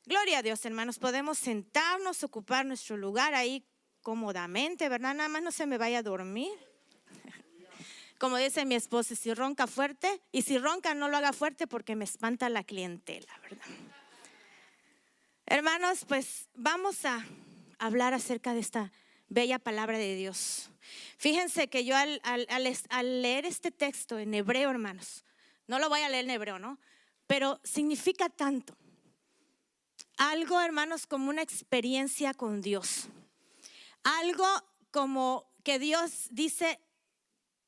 Gloria a Dios, hermanos, podemos sentarnos, ocupar nuestro lugar ahí cómodamente, ¿verdad? Nada más no se me vaya a dormir. Como dice mi esposo, si ronca fuerte, y si ronca no lo haga fuerte porque me espanta la clientela, ¿verdad? Hermanos, pues vamos a hablar acerca de esta bella palabra de Dios. Fíjense que yo al leer este texto en hebreo, hermanos, no lo voy a leer en hebreo, ¿no? Pero significa tanto. Algo, hermanos, como una experiencia con Dios. Algo como que Dios dice,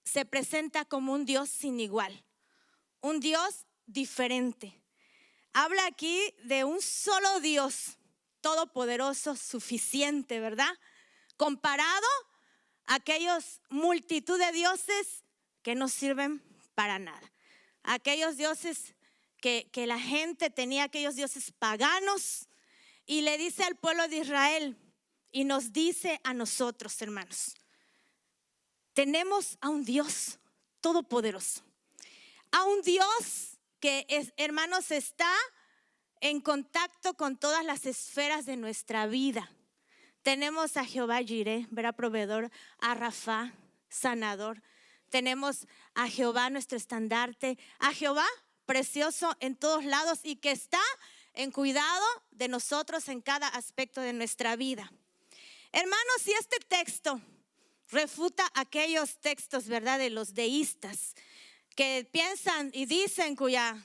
se presenta como un Dios sin igual. Un Dios diferente. Habla aquí de un solo Dios, todopoderoso, suficiente, ¿verdad? Comparado a aquellos multitud de dioses que no sirven para nada. Aquellos dioses que la gente tenía, aquellos dioses paganos. Y le dice al pueblo de Israel y nos dice a nosotros, hermanos, tenemos a un Dios todopoderoso. A un Dios que, hermanos, está en contacto con todas las esferas de nuestra vida. Tenemos a Jehová Jireh, verá, proveedor, a Rafa, sanador. Tenemos a Jehová, nuestro estandarte, a Jehová, precioso en todos lados y que está en cuidado de nosotros en cada aspecto de nuestra vida. Hermanos, si este texto refuta aquellos textos, ¿verdad?, de los deístas que piensan y dicen cuya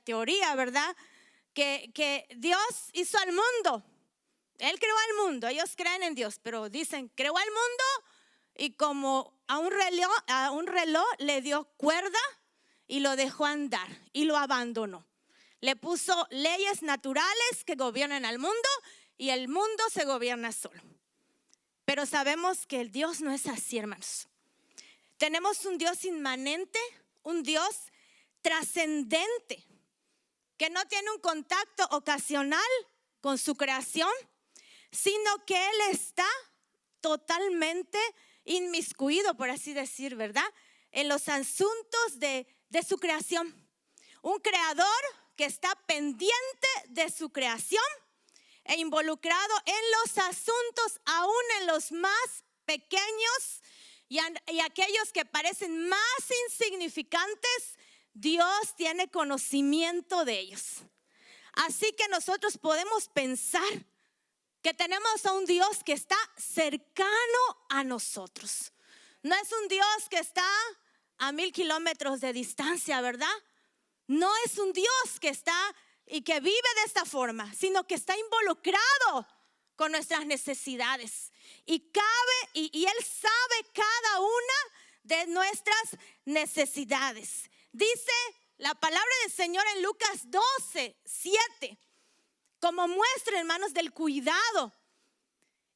teoría, ¿verdad?, que Dios hizo al mundo. Él creó al mundo, ellos creen en Dios, pero dicen, creó al mundo y como a un reloj le dio cuerda y lo dejó andar y lo abandonó. Le puso leyes naturales que gobiernan al mundo y el mundo se gobierna solo. Pero sabemos que el Dios no es así, hermanos. Tenemos un Dios inmanente, un Dios trascendente, que no tiene un contacto ocasional con su creación, sino que Él está totalmente inmiscuido, por así decir, ¿verdad?, en los asuntos de su creación. Un creador que está pendiente de su creación e involucrado en los asuntos, aún en los más pequeños y aquellos que parecen más insignificantes. Dios tiene conocimiento de ellos. Así que nosotros podemos pensar que tenemos a un Dios que está cercano a nosotros. No es un Dios que está a 1000 kilómetros de distancia, ¿verdad? No es un Dios que está y que vive de esta forma, sino que está involucrado con nuestras necesidades. Y Él sabe cada una de nuestras necesidades. Dice la palabra del Señor en Lucas 12:7, como muestra, hermanos, del cuidado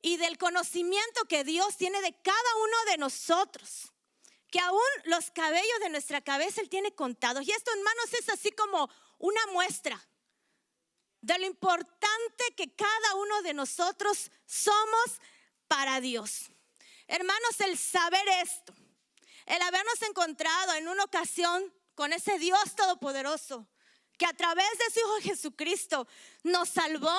y del conocimiento que Dios tiene de cada uno de nosotros, que aún los cabellos de nuestra cabeza Él tiene contados. Y esto, hermanos, es así como una muestra de lo importante que cada uno de nosotros somos para Dios. Hermanos, el saber esto, el habernos encontrado en una ocasión con ese Dios todopoderoso, que a través de su Hijo Jesucristo nos salvó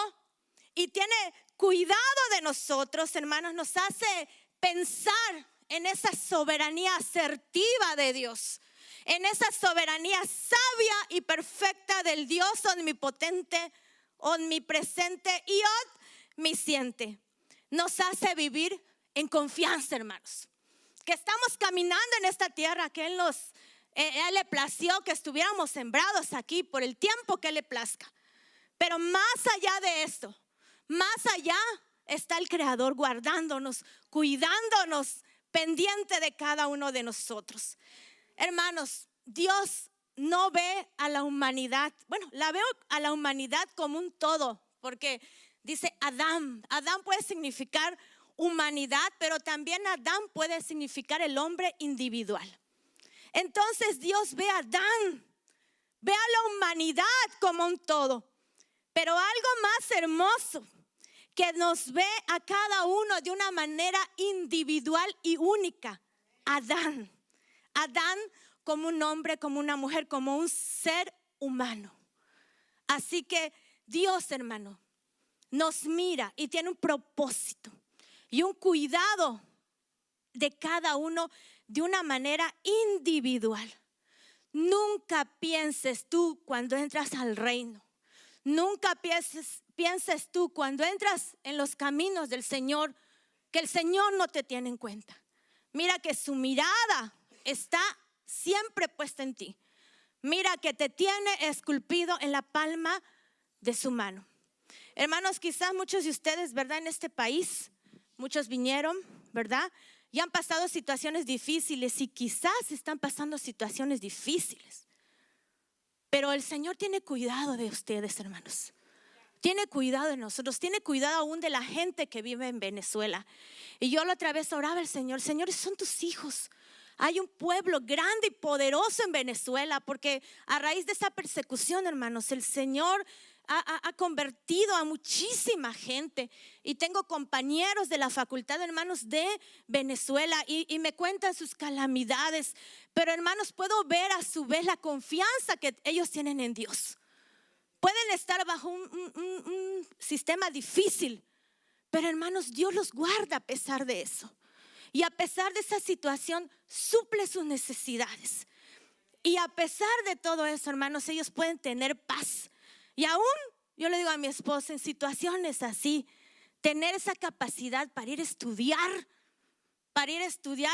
y tiene cuidado de nosotros, hermanos, nos hace pensar en esa soberanía asertiva de Dios, en esa soberanía sabia y perfecta del Dios omnipotente, omnipresente y omnisciente. Nos hace vivir en confianza, hermanos, que estamos caminando en esta tierra que Él le plació que estuviéramos sembrados aquí por el tiempo que Él le plazca. Pero más allá de esto, más allá está el Creador guardándonos, cuidándonos, pendiente de cada uno de nosotros. Hermanos, Dios no ve a la humanidad, bueno, la veo a la humanidad como un todo, porque dice Adán. Adán puede significar humanidad, pero también Adán puede significar el hombre individual. Entonces Dios ve a Adán, ve a la humanidad como un todo. Pero algo más hermoso, que nos ve a cada uno de una manera individual y única. Adán como un hombre, como una mujer, como un ser humano. Así que Dios, hermano, nos mira y tiene un propósito y un cuidado de cada uno de una manera individual. Nunca pienses tú cuando entras al reino. Nunca pienses tú cuando entras en los caminos del Señor que el Señor no te tiene en cuenta. Mira que su mirada está siempre puesta en ti. Mira que te tiene esculpido en la palma de su mano. Hermanos, quizás muchos de ustedes, ¿verdad? En este país, muchos vinieron, ¿verdad? Y han pasado situaciones difíciles y quizás están pasando situaciones difíciles. Pero el Señor tiene cuidado de ustedes, hermanos. Tiene cuidado de nosotros, tiene cuidado aún de la gente que vive en Venezuela. Y yo la otra vez oraba al Señor, Señor, son tus hijos. Hay un pueblo grande y poderoso en Venezuela porque a raíz de esa persecución, hermanos, el Señor ha convertido a muchísima gente. Y tengo compañeros de la facultad, hermanos, de Venezuela y me cuentan sus calamidades. Pero, hermanos, puedo ver a su vez la confianza que ellos tienen en Dios. Pueden estar bajo un sistema difícil, pero, hermanos, Dios los guarda a pesar de eso. Y a pesar de esa situación, suple sus necesidades. Y a pesar de todo eso, hermanos, ellos pueden tener paz. Y aún, yo le digo a mi esposa, en situaciones así, tener esa capacidad para ir a estudiar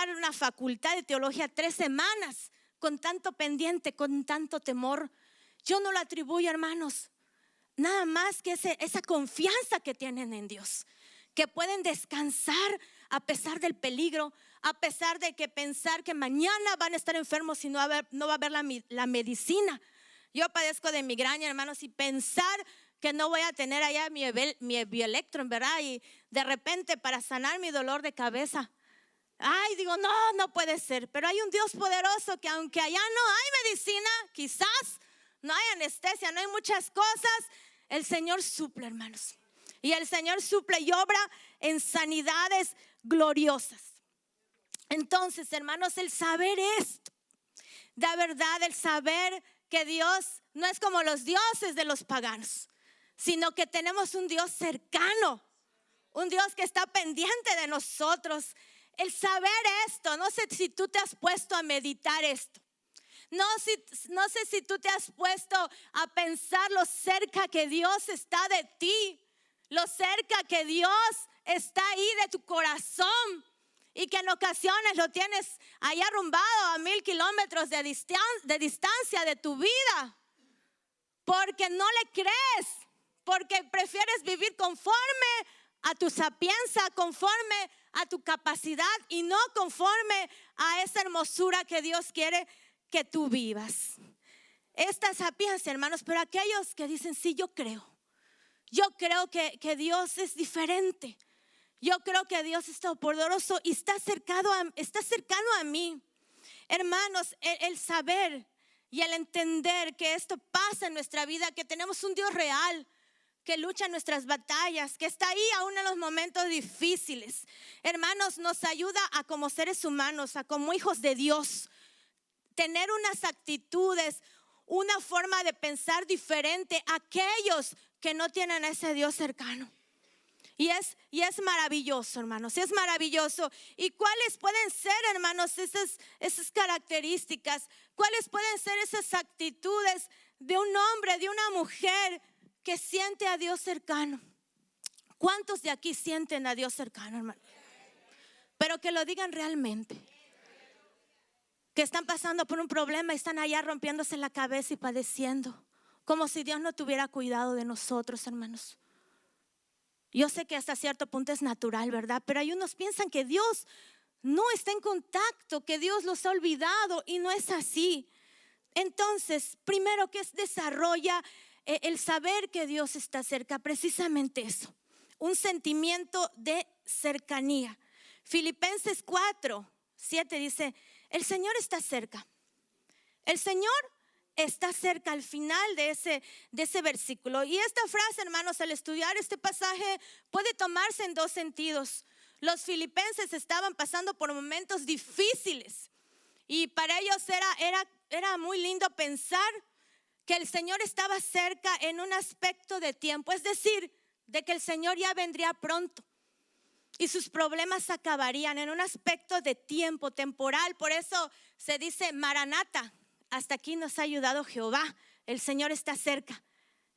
en una facultad de teología 3 semanas, con tanto pendiente, con tanto temor. Yo no lo atribuyo, hermanos, nada más que esa confianza que tienen en Dios, que pueden descansar a pesar del peligro, a pesar de que pensar que mañana van a estar enfermos y no va a haber la medicina. Yo padezco de migraña, hermanos, y pensar que no voy a tener allá mi Bielectron, ¿verdad? Y de repente para sanar mi dolor de cabeza, ay, digo, no puede ser. Pero hay un Dios poderoso que aunque allá no hay medicina, quizás no hay anestesia, no hay muchas cosas, el Señor suple, hermanos. Y el Señor suple y obra en sanidades gloriosas. Entonces, hermanos, el saber esto, de verdad, el saber que Dios no es como los dioses de los paganos, sino que tenemos un Dios cercano, un Dios que está pendiente de nosotros. El saber esto, no sé si tú te has puesto a meditar esto. No sé si tú te has puesto a pensar lo cerca que Dios está de ti, lo cerca que Dios está ahí de tu corazón y que en ocasiones lo tienes ahí arrumbado a 1000 kilómetros de distancia de tu vida, porque no le crees, porque prefieres vivir conforme a tu sapiencia, conforme a tu capacidad y no conforme a esa hermosura que Dios quiere que tú vivas. Esta sapiencia, hermanos, pero aquellos que dicen, sí, yo creo que Dios es diferente. Yo creo que Dios es todopoderoso y está cercano a mí. Hermanos, el saber y el entender que esto pasa en nuestra vida, que tenemos un Dios real, que lucha nuestras batallas, que está ahí aún en los momentos difíciles. Hermanos, nos ayuda a como seres humanos, a como hijos de Dios, tener unas actitudes, una forma de pensar diferente a aquellos que no tienen a ese Dios cercano. Y es maravilloso, hermanos, es maravilloso. ¿Y cuáles pueden ser, hermanos, esas características? ¿Cuáles pueden ser esas actitudes de un hombre, de una mujer que siente a Dios cercano? ¿Cuántos de aquí sienten a Dios cercano, hermano? Pero que lo digan realmente. Que están pasando por un problema y están allá rompiéndose la cabeza y padeciendo, como si Dios no tuviera cuidado de nosotros, hermanos. Yo sé que hasta cierto punto es natural, ¿verdad? Pero hay unos piensan que Dios no está en contacto, que Dios los ha olvidado, y no es así. Entonces, primero, que desarrolla el saber que Dios está cerca, precisamente eso, un sentimiento de cercanía. Filipenses 4:7 dice, el Señor está cerca. El Señor está cerca al final de ese versículo. Y esta frase, hermanos, al estudiar este pasaje puede tomarse en dos sentidos. Los filipenses estaban pasando por momentos difíciles y para ellos era muy lindo pensar que el Señor estaba cerca en un aspecto de tiempo. Es decir, de que el Señor ya vendría pronto y sus problemas acabarían en un aspecto de tiempo temporal. Por eso se dice Maranata, hasta aquí nos ha ayudado Jehová, el Señor está cerca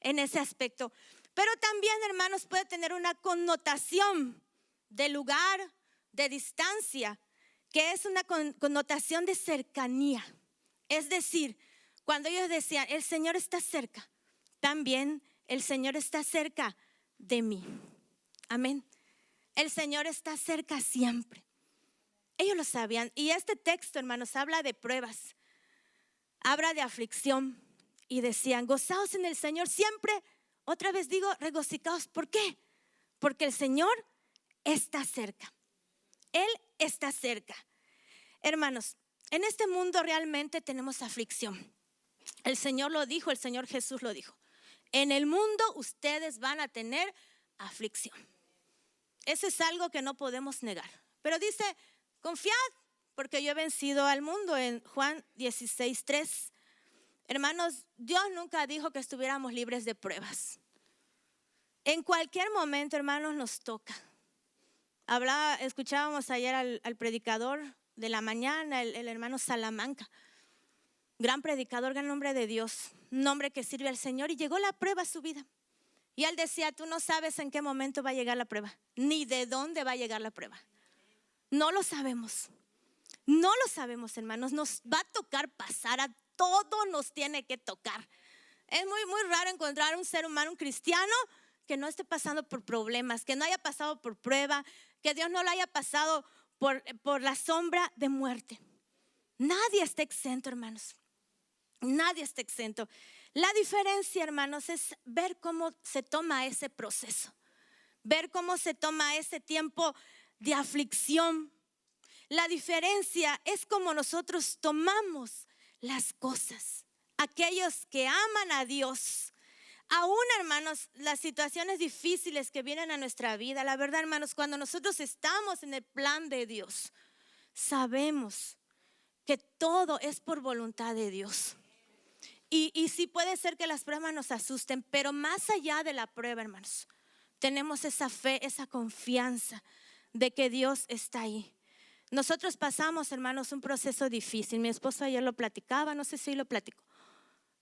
en ese aspecto. Pero también, hermanos, puede tener una connotación de lugar, de distancia, que es una connotación de cercanía. Es decir, cuando ellos decían, el Señor está cerca, también el Señor está cerca de mí. Amén. El Señor está cerca siempre. Ellos lo sabían. Y este texto, hermanos, habla de pruebas, habla de aflicción. Y decían, gozaos en el Señor siempre. Otra vez digo, regocijaos. ¿Por qué? Porque el Señor está cerca. Él está cerca. Hermanos, en este mundo realmente tenemos aflicción. El Señor lo dijo, el Señor Jesús lo dijo. En el mundo ustedes van a tener aflicción. Eso es algo que no podemos negar. Pero dice, confiad, porque yo he vencido al mundo, en Juan 16:3. Hermanos, Dios nunca dijo que estuviéramos libres de pruebas. En cualquier momento, hermanos, nos toca. Escuchábamos ayer al predicador de la mañana, el hermano Salamanca. Gran predicador, gran hombre de Dios, un hombre que sirve al Señor, y llegó la prueba a su vida. Y él decía, tú no sabes en qué momento va a llegar la prueba, ni de dónde va a llegar la prueba. No lo sabemos. No lo sabemos, hermanos. Nos va a tocar pasar, a todo nos tiene que tocar. Es muy, muy raro encontrar un ser humano, un cristiano, que no esté pasando por problemas, que no haya pasado por prueba, que Dios no lo haya pasado por la sombra de muerte. Nadie está exento, hermanos. Nadie está exento. La diferencia, hermanos, es ver cómo se toma ese proceso, ver cómo se toma ese tiempo de aflicción. La diferencia es cómo nosotros tomamos las cosas. Aquellos que aman a Dios, aún, hermanos, las situaciones difíciles que vienen a nuestra vida, la verdad, hermanos, cuando nosotros estamos en el plan de Dios, sabemos que todo es por voluntad de Dios. Y sí puede ser que las pruebas nos asusten, pero más allá de la prueba, hermanos, tenemos esa fe, esa confianza de que Dios está ahí. Nosotros pasamos, hermanos, un proceso difícil. Mi esposo ayer lo platicaba, no sé si lo platicó.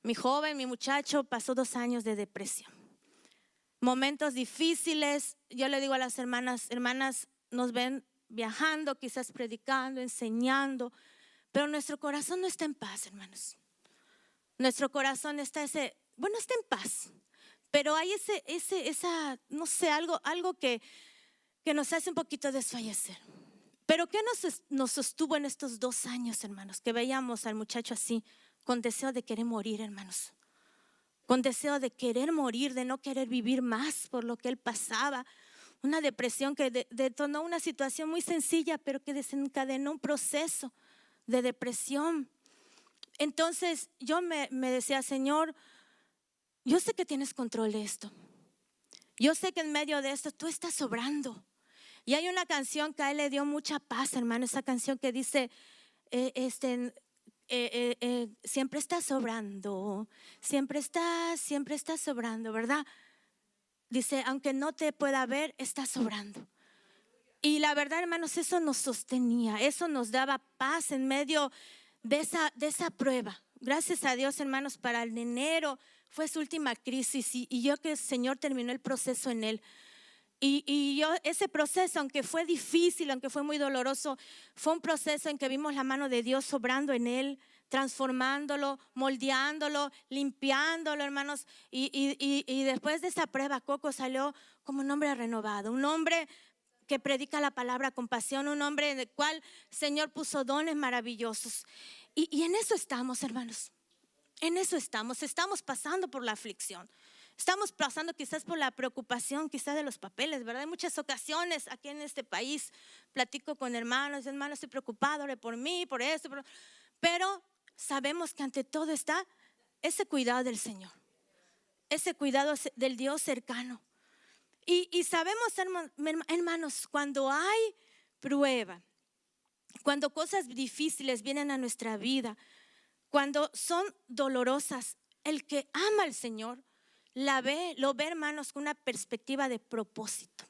Mi joven, mi muchacho pasó 2 años de depresión. Momentos difíciles. Yo le digo a las hermanas, nos ven viajando, quizás predicando, enseñando, pero nuestro corazón no está en paz, hermanos. Nuestro corazón está está en paz, pero hay no sé, algo que nos hace un poquito desfallecer. Pero ¿qué nos sostuvo en estos 2 años, hermanos? Que veíamos al muchacho así, con deseo de querer morir, hermanos. Con deseo de querer morir, de no querer vivir más por lo que él pasaba. Una depresión que detonó una situación muy sencilla, pero que desencadenó un proceso de depresión. Entonces yo me decía, Señor, yo sé que tienes control de esto. Yo sé que en medio de esto tú estás sobrando. Y hay una canción que a él le dio mucha paz, hermano. Esa canción que dice, siempre estás sobrando, siempre estás sobrando, ¿verdad? Dice, aunque no te pueda ver, estás sobrando. Y la verdad, hermanos, eso nos sostenía, eso nos daba paz en medio de esa prueba. Gracias a Dios, hermanos, para el enero fue su última crisis y yo que el Señor terminó el proceso en él. Y yo, ese proceso, aunque fue difícil, aunque fue muy doloroso, fue un proceso en que vimos la mano de Dios sobrando en él, transformándolo, moldeándolo, limpiándolo, hermanos. Y después de esa prueba, Coco salió como un hombre renovado, un hombre que predica la palabra con pasión, un hombre en el cual el Señor puso dones maravillosos. Y en eso estamos, hermanos. En eso estamos pasando por la aflicción. Estamos pasando quizás por la preocupación, quizás de los papeles, ¿verdad? En muchas ocasiones aquí en este país platico con hermanos, estoy preocupado, ore por mí, por esto, pero sabemos que ante todo está ese cuidado del Señor, ese cuidado del Dios cercano. Y sabemos, hermanos, cuando hay prueba, cuando cosas difíciles vienen a nuestra vida, cuando son dolorosas, el que ama al Señor lo ve, hermanos, con una perspectiva de propósito.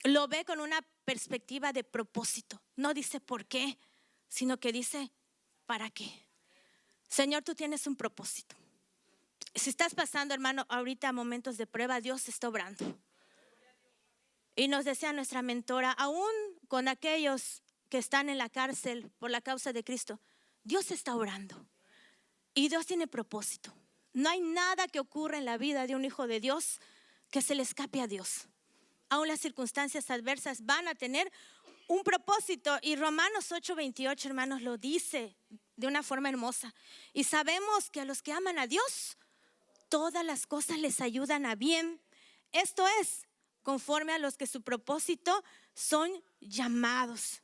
Lo ve con una perspectiva de propósito. No dice por qué, sino que dice para qué. Señor, tú tienes un propósito. Si estás pasando, hermano, ahorita momentos de prueba, Dios está obrando. Y nos decía nuestra mentora, aún con aquellos que están en la cárcel por la causa de Cristo, Dios está obrando. Y Dios tiene propósito. No hay nada que ocurra en la vida de un hijo de Dios que se le escape a Dios. Aún las circunstancias adversas van a tener un propósito. Y Romanos 8:28, hermanos, lo dice de una forma hermosa. Y sabemos que a los que aman a Dios, todas las cosas les ayudan a bien. Esto es, conforme a los que su propósito son llamados.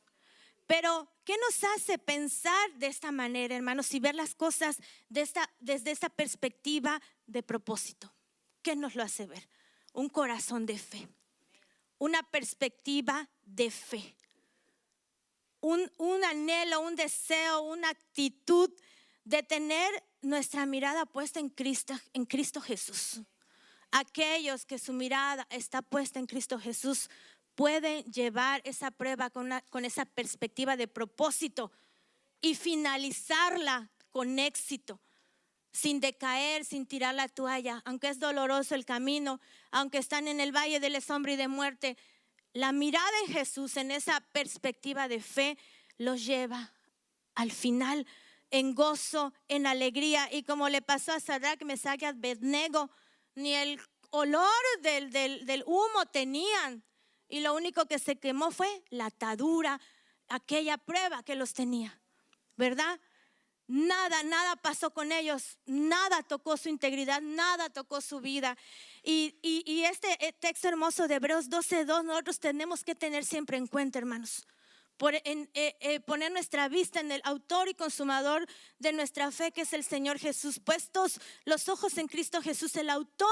Pero, ¿qué nos hace pensar de esta manera, hermanos, y ver las cosas desde esta perspectiva de propósito? ¿Qué nos lo hace ver? Un corazón de fe, una perspectiva de fe, un anhelo, un deseo, una actitud de tener nuestra mirada puesta en Cristo Jesús. Aquellos que su mirada está puesta en Cristo Jesús pueden llevar esa prueba con esa perspectiva de propósito y finalizarla con éxito, sin decaer, sin tirar la toalla. Aunque es doloroso el camino, aunque están en el valle de la sombra y de muerte, la mirada en Jesús, en esa perspectiva de fe, los lleva al final en gozo, en alegría. Y como le pasó a Sadrach, Mesach y Abednego, ni el olor del humo tenían, y lo único que se quemó fue la atadura, aquella prueba que los tenía, ¿verdad? Nada pasó con ellos, nada tocó su integridad, nada tocó su vida. Y este texto hermoso de Hebreos 12:2 nosotros tenemos que tener siempre en cuenta, hermanos. Poner nuestra vista en el autor y consumador de nuestra fe, que es el Señor Jesús. Puestos los ojos en Cristo Jesús, el autor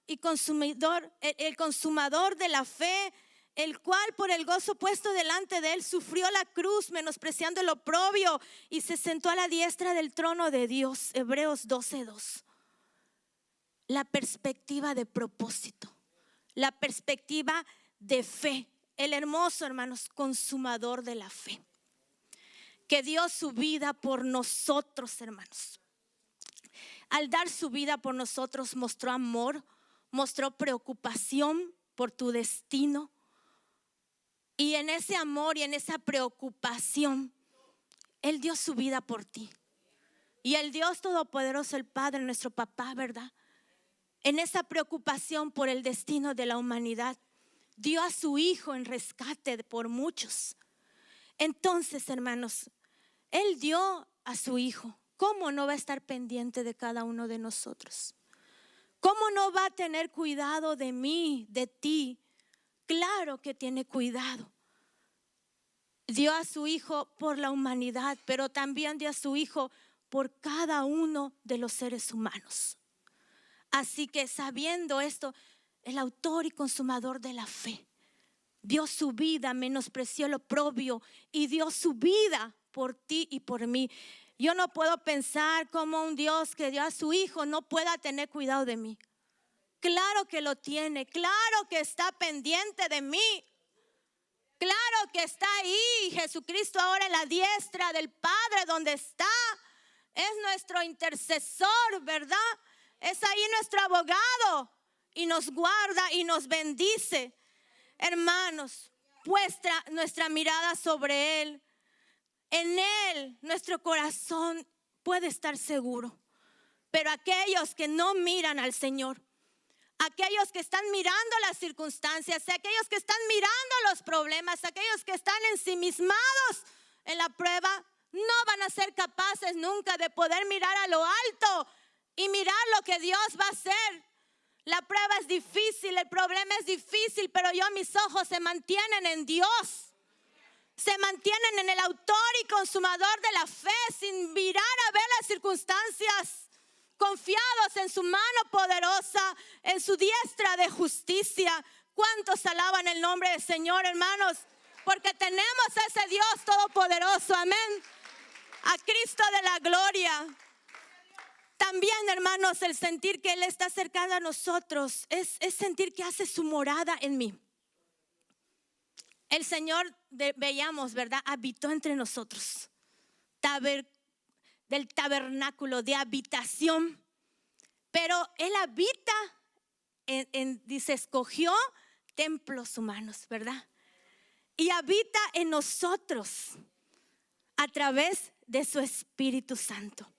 y consumador, el consumador de la fe, el cual por el gozo puesto delante de él sufrió la cruz, menospreciando el oprobio, y se sentó a la diestra del trono de Dios. Hebreos 12:2. La perspectiva de propósito, la perspectiva de fe. El hermoso, hermanos, consumador de la fe, que dio su vida por nosotros, hermanos. Al dar su vida por nosotros mostró amor, mostró preocupación por tu destino. Y en ese amor y en esa preocupación, Él dio su vida por ti. Y el Dios Todopoderoso, el Padre, nuestro papá, ¿verdad? En esa preocupación por el destino de la humanidad, dio a su Hijo en rescate por muchos. Entonces, hermanos, Él dio a su Hijo. ¿Cómo no va a estar pendiente de cada uno de nosotros? ¿Cómo no va a tener cuidado de mí, de ti? Claro que tiene cuidado. Dio a su Hijo por la humanidad, pero también dio a su Hijo por cada uno de los seres humanos. Así que, sabiendo esto, el autor y consumador de la fe dio su vida, menospreció lo oprobio y dio su vida por ti y por mí. Yo no puedo pensar como un Dios que dio a su Hijo no pueda tener cuidado de mí. Claro que lo tiene, claro que está pendiente de mí. Claro que está ahí. Jesucristo ahora en la diestra del Padre, donde está, es nuestro intercesor, ¿verdad? Es ahí nuestro abogado y nos guarda y nos bendice. Hermanos, puesta nuestra mirada sobre Él, en Él nuestro corazón puede estar seguro. Pero aquellos que no miran al Señor, aquellos que están mirando las circunstancias, aquellos que están mirando los problemas, aquellos que están ensimismados en la prueba, no van a ser capaces nunca de poder mirar a lo alto y mirar lo que Dios va a hacer. La prueba es difícil, el problema es difícil, pero mis ojos se mantienen en Dios. Se mantienen en el autor y consumador de la fe, sin mirar a ver las circunstancias, confiados en su mano poderosa, en su diestra de justicia. ¿Cuántos alaban el nombre del Señor, hermanos? Porque tenemos a ese Dios todopoderoso, amén. A Cristo de la gloria. También, hermanos, el sentir que Él está cercano a nosotros es sentir que hace su morada en mí. El Señor, veíamos, ¿verdad? Habitó entre nosotros. Del tabernáculo, de habitación. Pero Él habita, dice, escogió templos humanos, ¿verdad? Y habita en nosotros a través de su Espíritu Santo.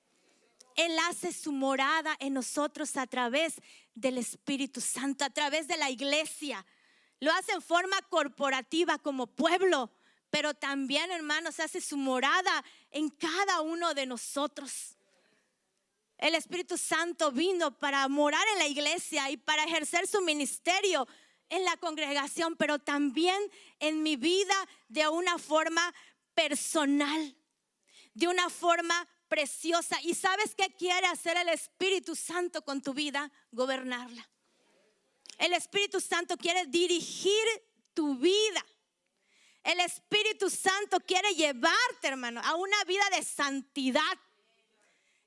Él hace su morada en nosotros a través del Espíritu Santo, a través de la iglesia. Lo hace en forma corporativa como pueblo, pero también, hermanos, hace su morada en cada uno de nosotros. El Espíritu Santo vino para morar en la iglesia y para ejercer su ministerio en la congregación, pero también en mi vida de una forma personal, de una forma preciosa. ¿Y sabes qué quiere hacer el Espíritu Santo con tu vida? Gobernarla. El Espíritu Santo quiere dirigir tu vida. El Espíritu Santo quiere llevarte, hermano, a una vida de santidad.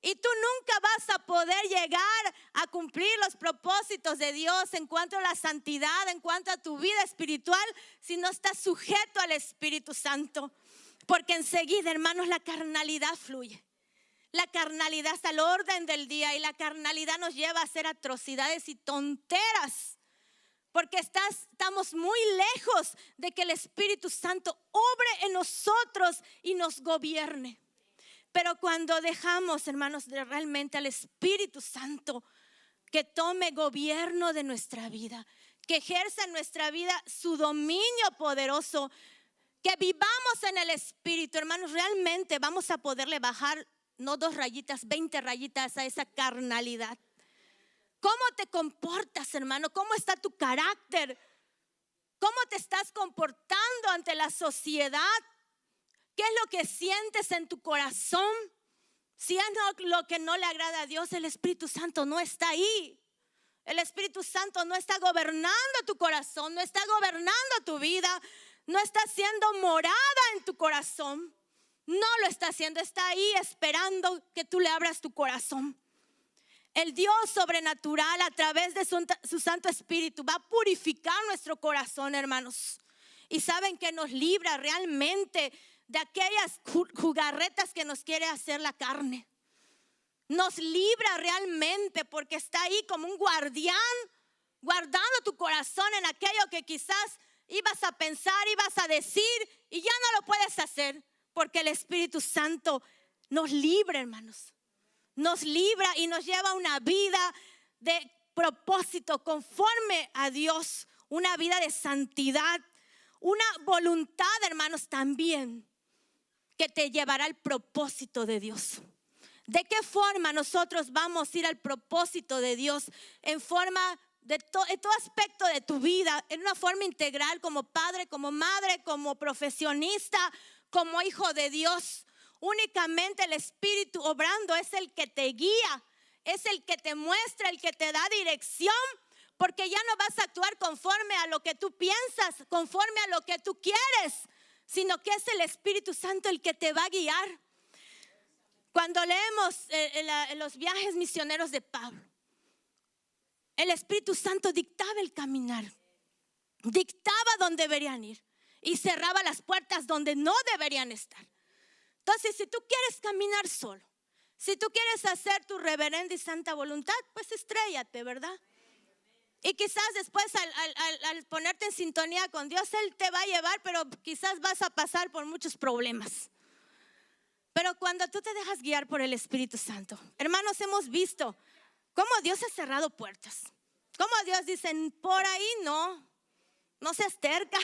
Y tú nunca vas a poder llegar a cumplir los propósitos de Dios en cuanto a la santidad, en cuanto a tu vida espiritual, si no estás sujeto al Espíritu Santo. Porque enseguida, hermanos, la carnalidad fluye. La carnalidad está al orden del día y la carnalidad nos lleva a hacer atrocidades y tonteras. Porque estamos muy lejos de que el Espíritu Santo obre en nosotros y nos gobierne. Pero cuando dejamos, hermanos, de realmente al Espíritu Santo que tome gobierno de nuestra vida, que ejerza en nuestra vida su dominio poderoso, que vivamos en el Espíritu, hermanos, realmente vamos a poderle bajar no 2 rayitas, 20 rayitas a esa carnalidad. ¿Cómo te comportas, hermano? ¿Cómo está tu carácter? ¿Cómo te estás comportando ante la sociedad? ¿Qué es lo que sientes en tu corazón? Si es lo que no le agrada a Dios, el Espíritu Santo no está ahí. El Espíritu Santo no está gobernando tu corazón, no está gobernando tu vida, no está haciendo morada en tu corazón. No lo está haciendo, está ahí esperando que tú le abras tu corazón. El Dios sobrenatural a través de su Santo Espíritu va a purificar nuestro corazón, hermanos. Y saben que nos libra realmente de aquellas jugarretas que nos quiere hacer la carne. Nos libra realmente porque está ahí como un guardián, guardando tu corazón en aquello que quizás ibas a pensar, ibas a decir y ya no lo puedes hacer. Porque el Espíritu Santo nos libra, hermanos. Nos libra y nos lleva a una vida de propósito conforme a Dios. Una vida de santidad. Una voluntad, hermanos, también que te llevará al propósito de Dios. ¿De qué forma nosotros vamos a ir al propósito de Dios? En forma en todo aspecto de tu vida, en una forma integral, como padre, como madre, como profesionista, como hijo de Dios. Únicamente el Espíritu obrando es el que te guía, es el que te muestra, el que te da dirección, porque ya no vas a actuar conforme a lo que tú piensas, conforme a lo que tú quieres, sino que es el Espíritu Santo el que te va a guiar. Cuando leemos los viajes misioneros de Pablo, el Espíritu Santo dictaba el caminar, dictaba dónde deberían ir y cerraba las puertas donde no deberían estar. Entonces, si tú quieres caminar solo, si tú quieres hacer tu reverenda y santa voluntad, pues estréllate, ¿verdad? Y quizás después al ponerte en sintonía con Dios, Él te va a llevar, pero quizás vas a pasar por muchos problemas. Pero cuando tú te dejas guiar por el Espíritu Santo, hermanos, hemos visto cómo Dios ha cerrado puertas. Cómo Dios dice, por ahí no seas terca.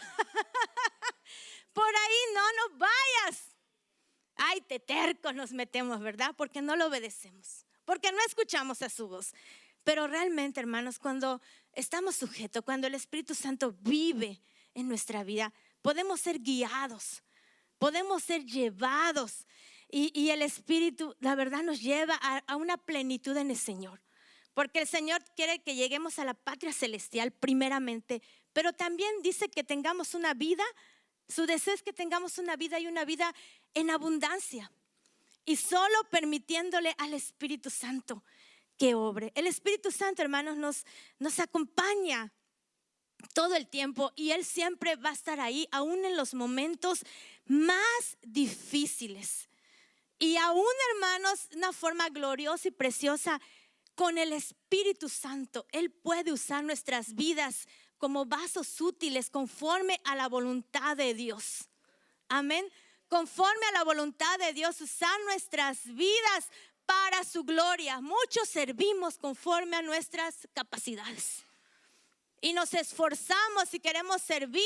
Por ahí no vayas. Ay, te tercos nos metemos, ¿verdad? Porque no lo obedecemos, porque no escuchamos a su voz. Pero realmente, hermanos, cuando estamos sujetos, cuando el Espíritu Santo vive en nuestra vida, podemos ser guiados, podemos ser llevados. Y el Espíritu, la verdad, nos lleva a una plenitud en el Señor. Porque el Señor quiere que lleguemos a la patria celestial primeramente, pero también dice que tengamos una vida, su deseo es que tengamos una vida y una vida en abundancia. y solo permitiéndole al Espíritu Santo que obre. El Espíritu Santo, hermanos, nos acompaña todo el tiempo y Él siempre va a estar ahí, aún en los momentos más difíciles. Y aún, hermanos, una forma gloriosa y preciosa, con el Espíritu Santo, Él puede usar nuestras vidas como vasos útiles conforme a la voluntad de Dios. Amén. Conforme a la voluntad de Dios, usar nuestras vidas para su gloria. Muchos servimos conforme a nuestras capacidades. Y nos esforzamos y queremos servir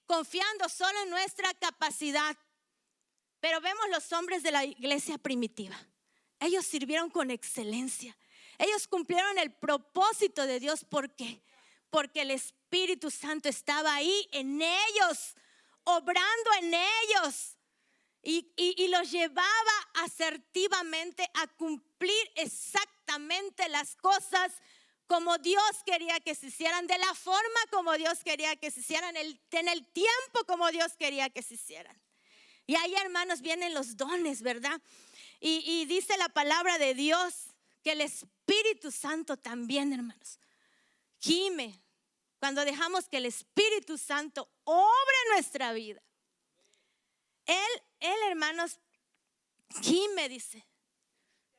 confiando solo en nuestra capacidad. Pero vemos los hombres de la iglesia primitiva. Ellos sirvieron con excelencia. Ellos cumplieron el propósito de Dios. ¿Por qué? Porque el Espíritu Santo estaba ahí en ellos, obrando en ellos. Y los llevaba asertivamente a cumplir exactamente las cosas como Dios quería que se hicieran, de la forma como Dios quería que se hicieran, en el tiempo como Dios quería que se hicieran. Y ahí, hermanos, vienen los dones, ¿verdad? Y dice la palabra de Dios que el Espíritu Santo también, hermanos, gime cuando dejamos que el Espíritu Santo obre nuestra vida. Él, hermanos, gime, dice,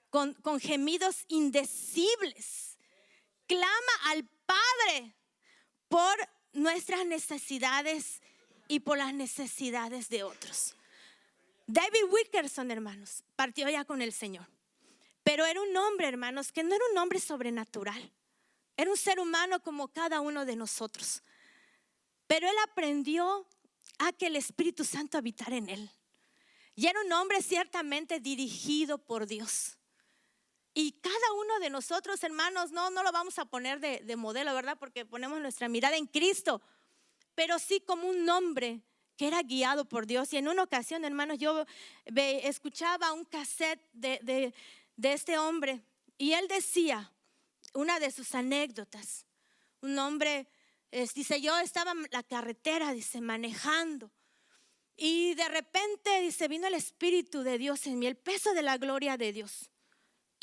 con gemidos indecibles. Clama al Padre por nuestras necesidades y por las necesidades de otros. David Wilkerson, hermanos, partió ya con el Señor. Pero era un hombre, hermanos, que no era un hombre sobrenatural. Era un ser humano como cada uno de nosotros. Pero él aprendió a que el Espíritu Santo habitara en él. Y era un hombre ciertamente dirigido por Dios. Y cada uno de nosotros, hermanos, no lo vamos a poner de modelo, ¿verdad? Porque ponemos nuestra mirada en Cristo. Pero sí como un hombre que era guiado por Dios. Y en una ocasión, hermanos, yo escuchaba un cassette de este hombre. Y él decía, una de sus anécdotas, un hombre, dice, yo estaba en la carretera, dice, manejando. Y de repente, dice, vino el Espíritu de Dios en mí, el peso de la gloria de Dios.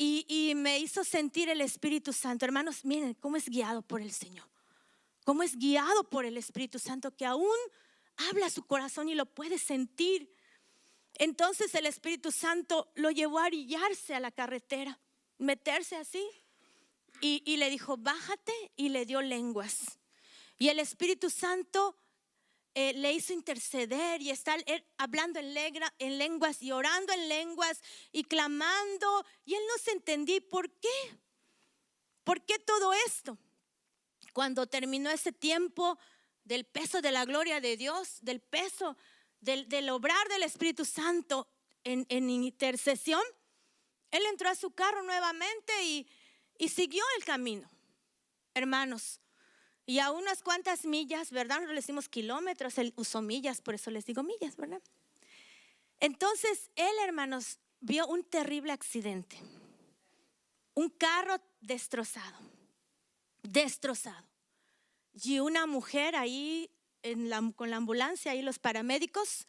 Y me hizo sentir el Espíritu Santo. Hermanos, miren cómo es guiado por el Señor. Cómo es guiado por el Espíritu Santo, que aún habla a su corazón y lo puede sentir. Entonces el Espíritu Santo lo llevó a orillarse a la carretera, meterse así. Y le dijo, bájate, y le dio lenguas. Y el Espíritu Santo le hizo interceder y estar hablando en lenguas y orando en lenguas y clamando. Y él no se entendía por qué. ¿Por qué todo esto? Cuando terminó ese tiempo del peso de la gloria de Dios, del peso del obrar del Espíritu Santo en intercesión, él entró a su carro nuevamente y siguió el camino, hermanos. Y a unas cuantas millas, ¿verdad? Nosotros le decimos kilómetros, él usó millas, por eso les digo millas, ¿verdad? Entonces él, hermanos, vio un terrible accidente. Un carro destrozado. Y una mujer ahí con la ambulancia, ahí los paramédicos,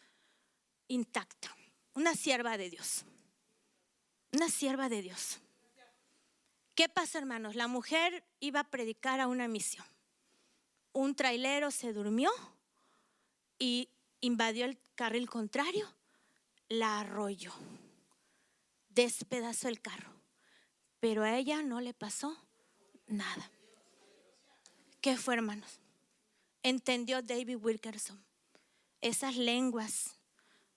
intacta. Una sierva de Dios. Una sierva de Dios. ¿Qué pasa, hermanos? La mujer iba a predicar a una misión. Un trailero se durmió y invadió el carril contrario, la arrolló, despedazó el carro, pero a ella no le pasó nada. ¿Qué fue, hermanos? Entendió David Wilkerson. Esas lenguas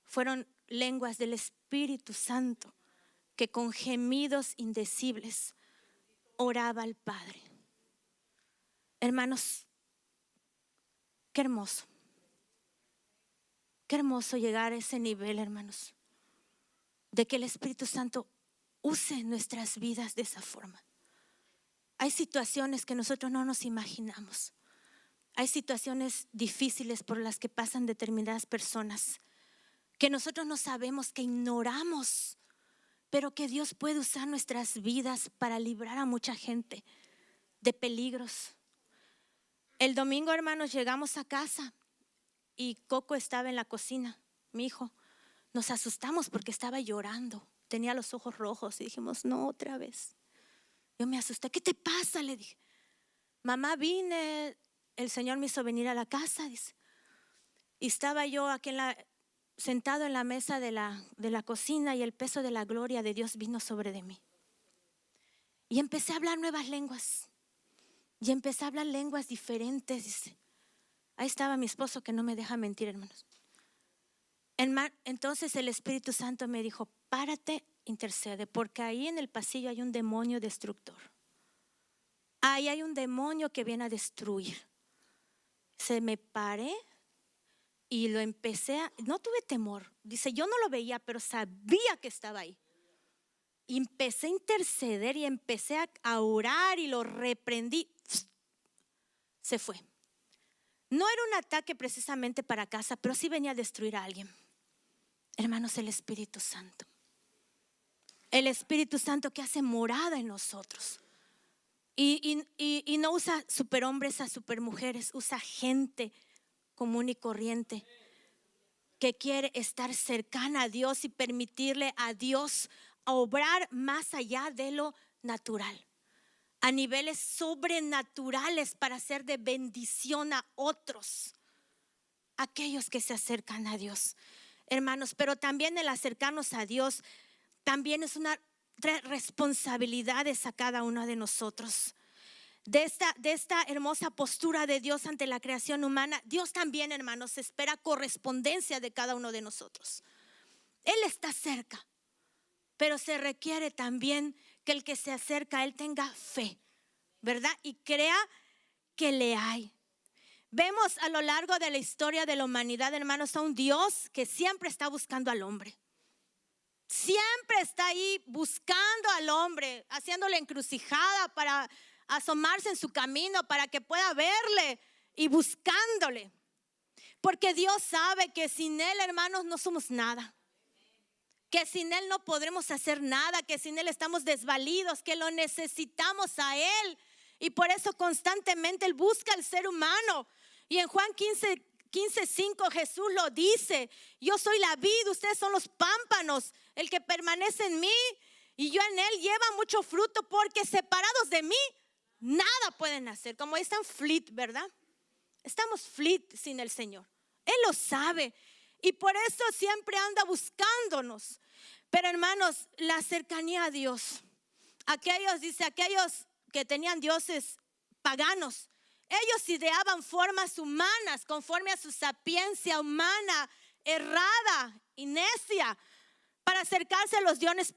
fueron lenguas del Espíritu Santo que con gemidos indecibles oraba al Padre. Hermanos, qué hermoso llegar a ese nivel, hermanos, de que el Espíritu Santo use nuestras vidas de esa forma. Hay situaciones que nosotros no nos imaginamos. Hay situaciones difíciles por las que pasan determinadas personas que nosotros no sabemos, que ignoramos, pero que Dios puede usar nuestras vidas para librar a mucha gente de peligros. El domingo, hermanos, llegamos a casa y Coco estaba en la cocina, mi hijo. Nos asustamos porque estaba llorando tenía los ojos rojos y dijimos, no, otra vez. Yo me asusté. ¿Qué te pasa? Le dije. Mamá, vine, el Señor me hizo venir a la casa, dice. Y estaba yo aquí sentado en la mesa de la cocina y el peso de la gloria de Dios vino sobre de mí. Y empecé a hablar nuevas lenguas. Y empecé a hablar lenguas diferentes, dice. Ahí estaba mi esposo que no me deja mentir, hermanos. Entonces el Espíritu Santo me dijo, párate, intercede, porque ahí en el pasillo hay un demonio destructor. Ahí hay un demonio que viene a destruir. Se me paré y lo empecé no tuve temor. Dice, yo no lo veía, pero sabía que estaba ahí. Y empecé a interceder y empecé a orar y lo reprendí. Se fue. No era un ataque precisamente para casa, pero sí venía a destruir a alguien. Hermanos, el Espíritu Santo. El Espíritu Santo que hace morada en nosotros. Y no usa superhombres a supermujeres, usa gente común y corriente que quiere estar cercana a Dios y permitirle a Dios obrar más allá de lo natural, a niveles sobrenaturales para ser de bendición a otros, aquellos que se acercan a Dios, hermanos. Pero también el acercarnos a Dios también es una responsabilidad a cada uno de nosotros. De esta hermosa postura de Dios ante la creación humana, Dios también, hermanos, espera correspondencia de cada uno de nosotros. Él está cerca, pero se requiere también que el que se acerca a Él tenga fe, ¿verdad? Y crea que le hay. Vemos a lo largo de la historia de la humanidad, hermanos, a un Dios que siempre está buscando al hombre. Siempre está ahí buscando al hombre, haciéndole encrucijada para asomarse en su camino para que pueda verle y buscándole. Porque Dios sabe que sin Él, hermanos, no somos nada. Que sin Él no podremos hacer nada, que sin Él estamos desvalidos, que lo necesitamos a Él. Y por eso constantemente Él busca al ser humano. Y en Juan 15:5 Jesús lo dice: yo soy la vid, ustedes son los pámpanos. El que permanece en mí y yo en Él lleva mucho fruto, porque separados de mí nada pueden hacer. Como están flit, ¿verdad? Estamos flit sin el Señor. Él lo sabe y por eso siempre anda buscándonos. Pero hermanos, la cercanía a Dios, aquellos que tenían dioses paganos, ellos ideaban formas humanas conforme a su sapiencia humana errada y necia para acercarse a los dioses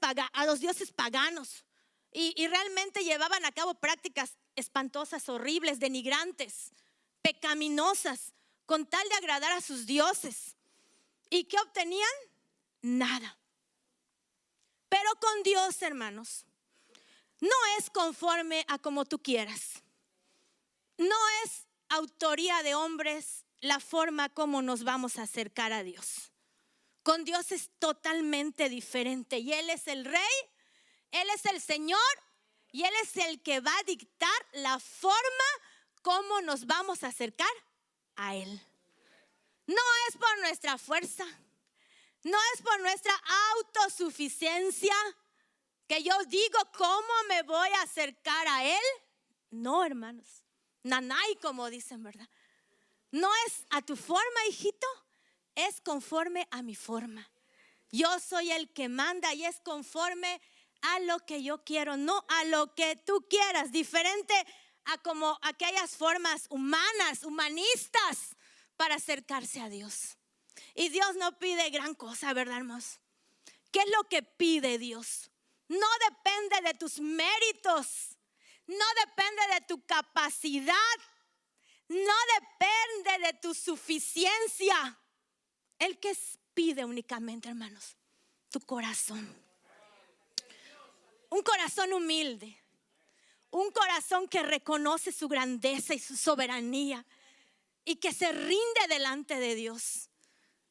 paganos. Y realmente llevaban a cabo prácticas espantosas, horribles, denigrantes, pecaminosas, con tal de agradar a sus dioses. ¿Y qué obtenían? Nada. Pero con Dios, hermanos, no es conforme a como tú quieras. No es autoría de hombres la forma como nos vamos a acercar a Dios. Con Dios es totalmente diferente. Y Él es el Rey, Él es el Señor, y Él es el que va a dictar la forma como nos vamos a acercar a Él. No es por nuestra fuerza, no es por nuestra autosuficiencia que yo digo cómo me voy a acercar a Él. No, hermanos, nanay, como dicen, ¿verdad? No es a tu forma, hijito, es conforme a mi forma. Yo soy el que manda y es conforme a lo que yo quiero, no a lo que tú quieras, diferente a como aquellas formas humanas, humanistas, para acercarse a Dios. Y Dios no pide gran cosa, ¿verdad, hermanos? ¿Qué es lo que pide Dios? No depende de tus méritos, no depende de tu capacidad, no depende de tu suficiencia. El que pide únicamente, hermanos, tu corazón. Un corazón humilde, un corazón que reconoce su grandeza y su soberanía y que se rinde delante de Dios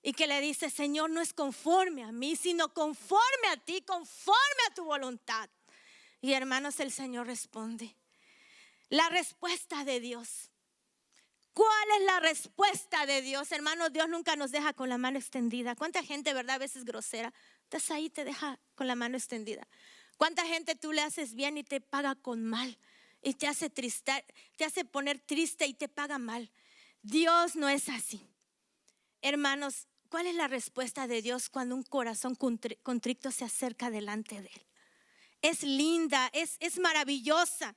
y que le dice: Señor, no es conforme a mí, sino conforme a ti, conforme a tu voluntad. Y hermanos, el Señor responde. La respuesta de Dios. ¿Cuál es la respuesta de Dios? Hermanos, Dios nunca nos deja con la mano extendida. ¿Cuánta gente, verdad, a veces grosera? Estás ahí, te deja con la mano extendida. ¿Cuánta gente tú le haces bien y te paga con mal? Y te hace poner triste y te paga mal. Dios no es así. Hermanos, ¿cuál es la respuesta de Dios cuando un corazón contrito se acerca delante de Él? Es linda, es maravillosa.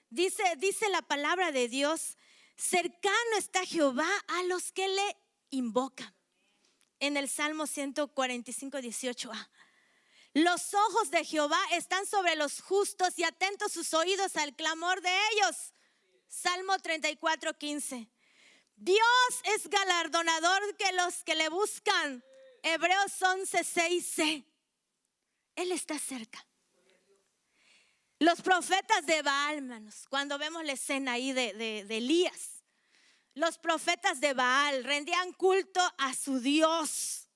Dice la palabra de Dios: cercano está Jehová a los que le invocan. En el Salmo 145, 18a. Los ojos de Jehová están sobre los justos y atentos sus oídos al clamor de ellos. Salmo 34, 15. Dios es galardonador de los que le buscan. Hebreos 11, 6c. Él está cerca. Los profetas de Baal, hermanos, cuando vemos la escena ahí de Elías, los profetas de Baal rendían culto a su Dios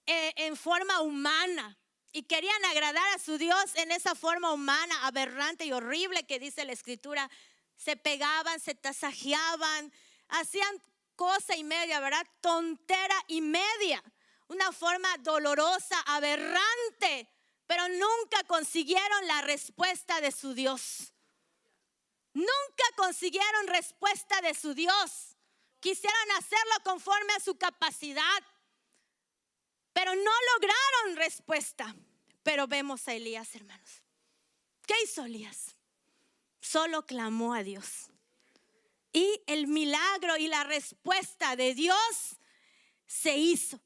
en forma humana y querían agradar a su Dios en esa forma humana, aberrante y horrible que dice la Escritura. Se pegaban, se tasajeaban, hacían cosa y media, ¿verdad? Tontera y media, una forma dolorosa, aberrante, pero nunca consiguieron la respuesta de su Dios. Nunca consiguieron respuesta de su Dios. Quisieron hacerlo conforme a su capacidad, pero no lograron respuesta. Pero vemos a Elías, hermanos. ¿Qué hizo Elías? Solo clamó a Dios. Y el milagro y la respuesta de Dios se hizo.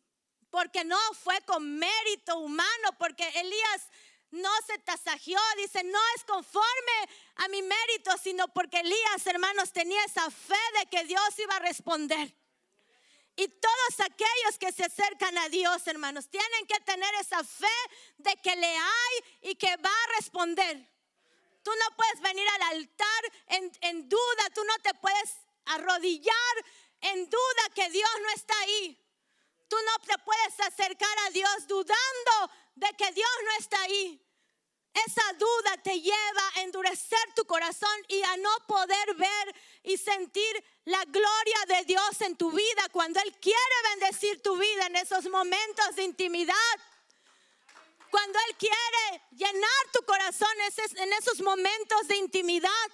Porque no fue con mérito humano, porque Elías no se tasajeó, dice, no es conforme a mi mérito, sino porque Elías, hermanos, tenía esa fe de que Dios iba a responder. Y todos aquellos que se acercan a Dios, hermanos, tienen que tener esa fe de que le hay y que va a responder. Tú no puedes venir al altar en duda, tú no te puedes arrodillar en duda que Dios no está ahí. Tú no te puedes acercar a Dios dudando de que Dios no está ahí. Esa duda te lleva a endurecer tu corazón y a no poder ver y sentir la gloria de Dios en tu vida cuando Él quiere bendecir tu vida en esos momentos de intimidad. Cuando Él quiere llenar tu corazón en esos momentos de intimidad.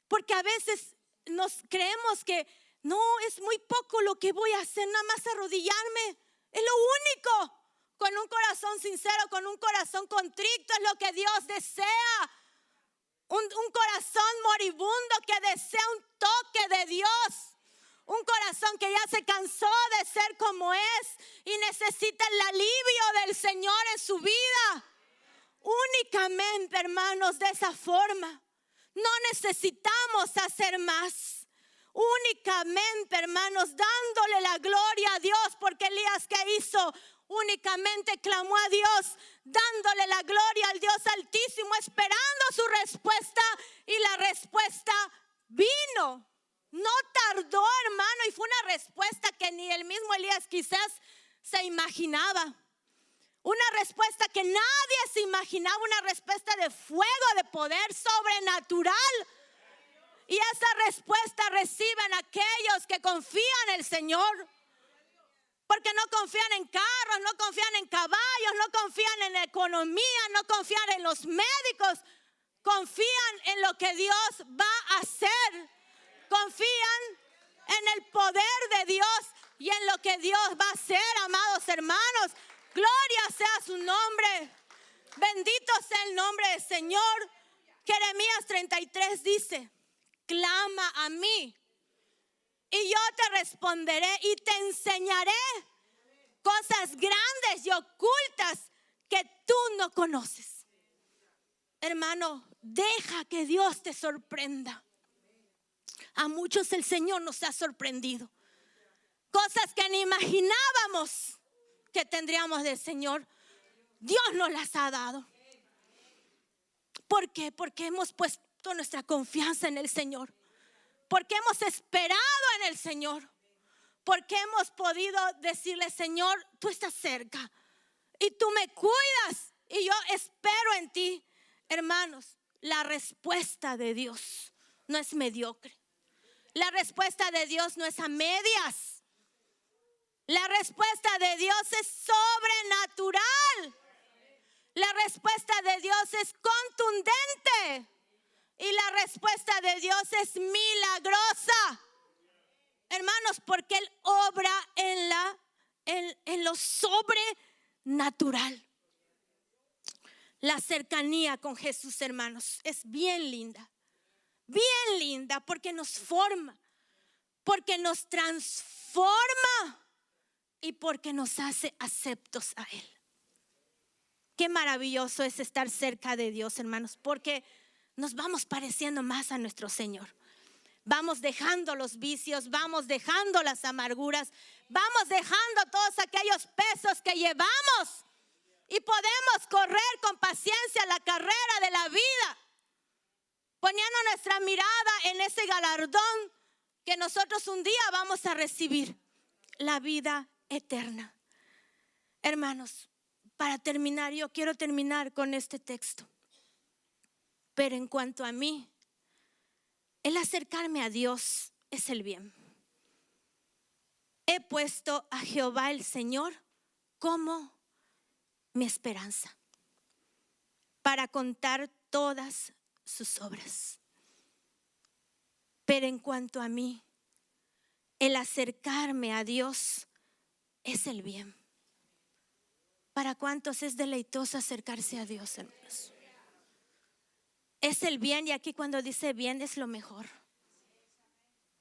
Porque a veces nos creemos que no, es muy poco lo que voy a hacer, nada más arrodillarme. Es lo único. Con un corazón sincero, con un corazón contrito es lo que Dios desea. Un corazón moribundo que desea un toque de Dios. Un corazón que ya se cansó de ser como es y necesita el alivio del Señor en su vida. Únicamente, hermanos, de esa forma. No necesitamos hacer más. Únicamente, hermanos, dándole la gloria a Dios, porque Elías, ¿qué hizo? Únicamente clamó a Dios, dándole la gloria al Dios Altísimo, esperando su respuesta, y la respuesta vino. No tardó, hermano, y fue una respuesta que ni el mismo Elías quizás se imaginaba. Una respuesta que nadie se imaginaba, una respuesta de fuego, de poder sobrenatural. Y esa respuesta reciben aquellos que confían en el Señor. Porque no confían en carros, no confían en caballos, no confían en economía, no confían en los médicos. Confían en lo que Dios va a hacer. Confían en el poder de Dios y en lo que Dios va a hacer, amados hermanos. Gloria sea su nombre. Bendito sea el nombre del Señor. Jeremías 33 dice: clama a mí y yo te responderé y te enseñaré cosas grandes y ocultas que tú no conoces. Hermano, deja que Dios te sorprenda. A muchos el Señor nos ha sorprendido. Cosas que ni imaginábamos que tendríamos del Señor, Dios nos las ha dado. ¿Por qué? Porque hemos puesto nuestra confianza en el Señor. Porque hemos esperado en el Señor. Porque hemos podido decirle: Señor, tú estás cerca y tú me cuidas y yo espero en ti. Hermanos, la respuesta de Dios no es mediocre. La respuesta de Dios no es a medias. La respuesta de Dios es sobrenatural. La respuesta de Dios es contundente. Y la respuesta de Dios es milagrosa. Hermanos, porque Él obra en lo sobrenatural. La cercanía con Jesús, hermanos, es bien linda porque nos forma, porque nos transforma y porque nos hace aceptos a Él. Qué maravilloso es estar cerca de Dios, hermanos, porque nos vamos pareciendo más a nuestro Señor. Vamos dejando los vicios, vamos dejando las amarguras, vamos dejando todos aquellos pesos que llevamos. Y podemos correr con paciencia la carrera de la vida, poniendo nuestra mirada en ese galardón que nosotros un día vamos a recibir, la vida eterna. Hermanos, para terminar, yo quiero terminar con este texto. Pero en cuanto a mí, el acercarme a Dios es el bien. He puesto a Jehová el Señor como mi esperanza, para contar todas sus obras. Pero en cuanto a mí, el acercarme a Dios es el bien. ¿Para cuántos es deleitoso acercarse a Dios, hermanos? Es el bien, y aquí cuando dice bien es lo mejor.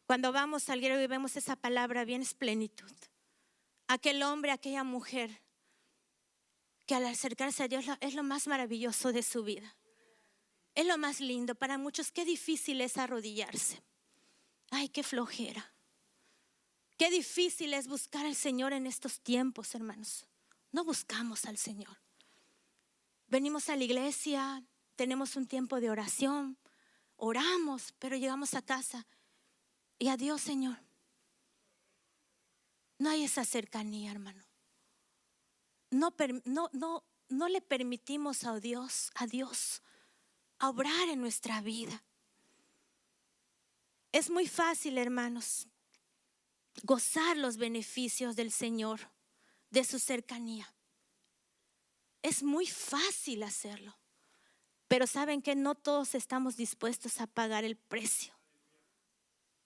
Cuando vamos al griego y vemos esa palabra bien, es plenitud. Aquel hombre, aquella mujer que al acercarse a Dios es lo más maravilloso de su vida. Es lo más lindo. Para muchos qué difícil es arrodillarse. Ay, qué flojera. Qué difícil es buscar al Señor en estos tiempos, hermanos. No buscamos al Señor. Venimos a la iglesia, tenemos un tiempo de oración, oramos, pero llegamos a casa y adiós, Señor. No hay esa cercanía, hermano. No le permitimos a Dios a obrar en nuestra vida. Es muy fácil, hermanos, gozar los beneficios del Señor, de su cercanía. Es muy fácil hacerlo. Pero saben que no todos estamos dispuestos a pagar el precio.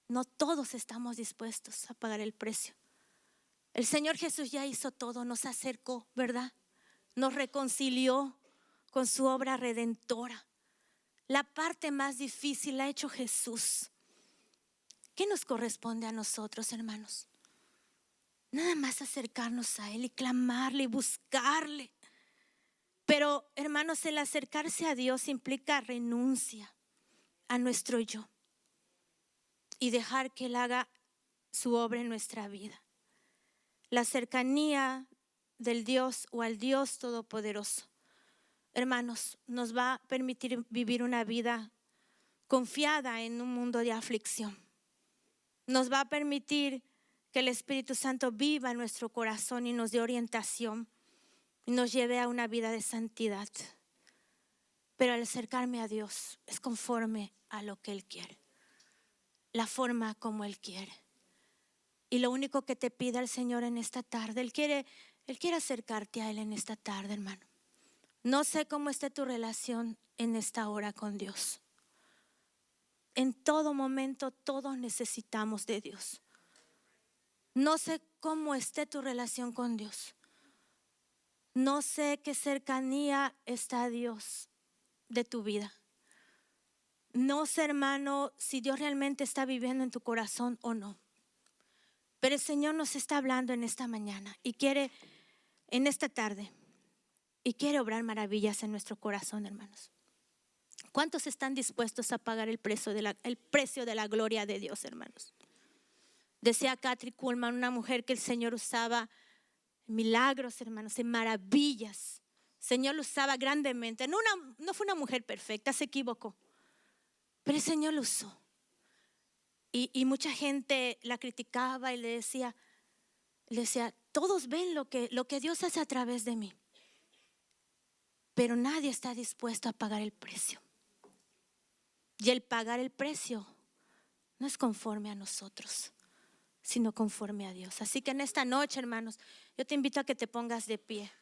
No todos estamos dispuestos a pagar el precio. El Señor Jesús ya hizo todo, nos acercó, ¿verdad? Nos reconcilió con su obra redentora. La parte más difícil la ha hecho Jesús. ¿Qué nos corresponde a nosotros, hermanos? Nada más acercarnos a Él y clamarle y buscarle. Pero, hermanos, el acercarse a Dios implica renuncia a nuestro yo y dejar que Él haga su obra en nuestra vida. La cercanía del Dios o al Dios Todopoderoso, hermanos, nos va a permitir vivir una vida confiada en un mundo de aflicción. Nos va a permitir que el Espíritu Santo viva en nuestro corazón y nos dé orientación y nos lleve a una vida de santidad. Pero al acercarme a Dios es conforme a lo que Él quiere, la forma como Él quiere. Y lo único que te pide el Señor en esta tarde, Él quiere acercarte a Él en esta tarde, hermano. No sé cómo esté tu relación en esta hora con Dios. En todo momento todos necesitamos de Dios. No sé cómo esté tu relación con Dios. No sé qué cercanía está Dios de tu vida. No sé, hermano, si Dios realmente está viviendo en tu corazón o no. Pero el Señor nos está hablando en esta mañana y quiere, en esta tarde, y quiere obrar maravillas en nuestro corazón, hermanos. ¿Cuántos están dispuestos a pagar el precio de la gloria de Dios, hermanos? Decía Kathryn Kuhlman, una mujer que el Señor usaba en milagros, hermanos, en maravillas. El Señor lo usaba grandemente. No fue una mujer perfecta, se equivocó. Pero el Señor lo usó. Y mucha gente la criticaba y le decía, todos ven lo que Dios hace a través de mí. Pero nadie está dispuesto a pagar el precio. Y el pagar el precio no es conforme a nosotros. sino conforme a Dios. Así que en esta noche, hermanos, yo te invito a que te pongas de pie.